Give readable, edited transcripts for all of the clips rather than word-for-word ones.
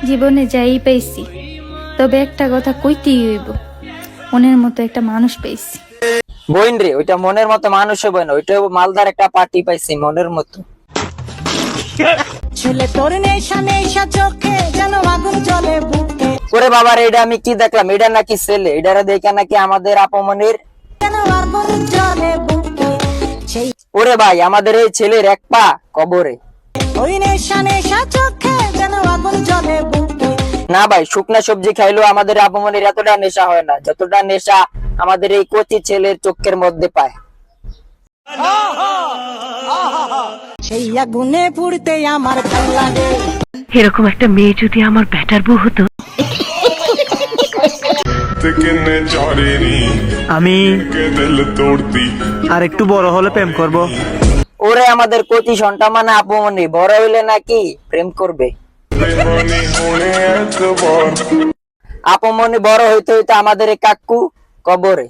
জীবনে যাই পাইছি, তবে একটা কথা কইতেই হইব, মনের মতো একটা মানুষ পাইছি। বইন রে, ওইটা মনের মতো মানুষ হবে না, ওইটা মালদার একটা পার্টি পাইছি মনের মতো। ছেলে তোর নেশা নেশা চোখে যেন আগুন জ্বলে বুকে, ওরে বাবা রে, এটা আমি কি দেখলাম? এটা নাকি ছেলে? এটারে দেখে নাকি আমাদের আপমনির। যেন আগুন জ্বলে বুকে, সেই ওরে ভাই, আমাদের এই ছেলের এক পা কবরে। ওই নেশা নেশা চোখে যেন আগুন জ্বলে বুকে। না ভাই, শুকনা সবজি খাইলেও আমাদের আপমনির এতটা নেশা হয় না যতটা নেশা আমাদের এই কচি ছেলের চোখের মধ্যে পায়। সেই আগুনে পুড়তে আমার ভাল লাগে। এরকম একটা মেয়ে যদি আমার ব্যাটার বউ হতো। আমি আর একটু বড় হলে প্রেম করব। ওরে আমাদের কচি সন্টা মানে আপমনি বড় হইলে নাকি প্রেম করবে। আপমনি বড় হইতে হইতে আমাদের এই কাকু কবরে।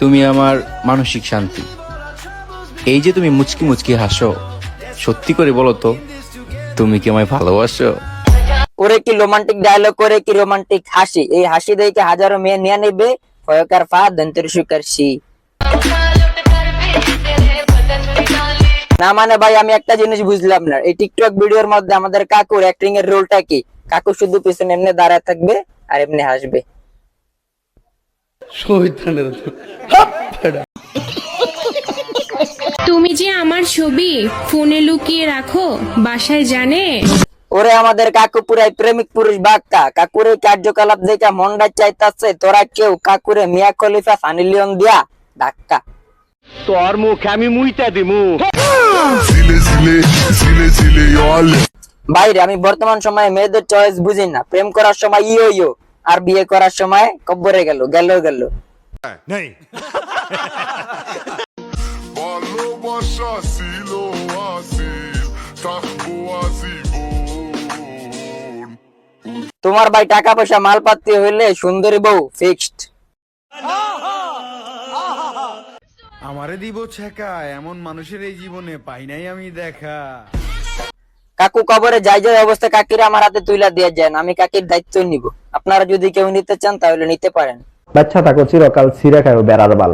তুমি আমার মানসিক শান্তি। এই যে তুমি মুচকি মুচকি হাসো, সত্যি করে বলো তো, তুমি কি আমায় ভালোবাসো? ওরে কি রোমান্টিক ডায়লগ করে, কি রোমান্টিক হাসি! এই হাসি দেখে হাজারো মেয়ে নিয়ে নেবে ফয়কার ফা দন্তের সুকার সি। না মানে ভাই, আমি একটা জিনিস বুঝলাম না, এই টিকটক ভিডিওর মধ্যে আমাদের কাকুর অ্যাক্টিং এর রোলটা কি? কাকু শুধু পিছনে এমনি দাঁড়ায় থাকবে আর এমনি হাসবে। তুমি যে আমার ছবি ফোনে লুকিয়ে রাখো, বাসায় জানে? ওরে আমাদের কাকু পুরাই প্রেমিক পুরুষ বাক্কা। কাকুরে কার্যকলাপ দেখে মনটা চাইতাছে তোরা কেউ কাকুরে মিয়া খলিফা সানি লিওন দিয়া ধাক্কা। তোর মুখে আমি মুইতা দিমু। বাইরে আমি বর্তমান সময়ে মেয়েদের চয়েস বুঝি না। প্রেম করার সময় ইয়ো ইয়ো, আর বিয়ে করার সময় কব্বরে গেল গেল গেল। তোমার ভাই টাকা পয়সা মালপাতি হইলে সুন্দরী বউ ফিক্সড। আমারে দিব ছেকা, এমন মানুষের এই জীবনে পাই নাই আমি দেখা। কাকু কবরে যাই যাই অবস্থা কাকিরা আমার হাতে তুইলা দিয়ে যান, আমি কাকির দায়িত্ব নিব। আপনারা যদি কেউ নিতে চান তাহলে নিতে পারেন। বাচ্চা থাকো চিরকাল ছিঁড়ে খাও বেড়ার বাল।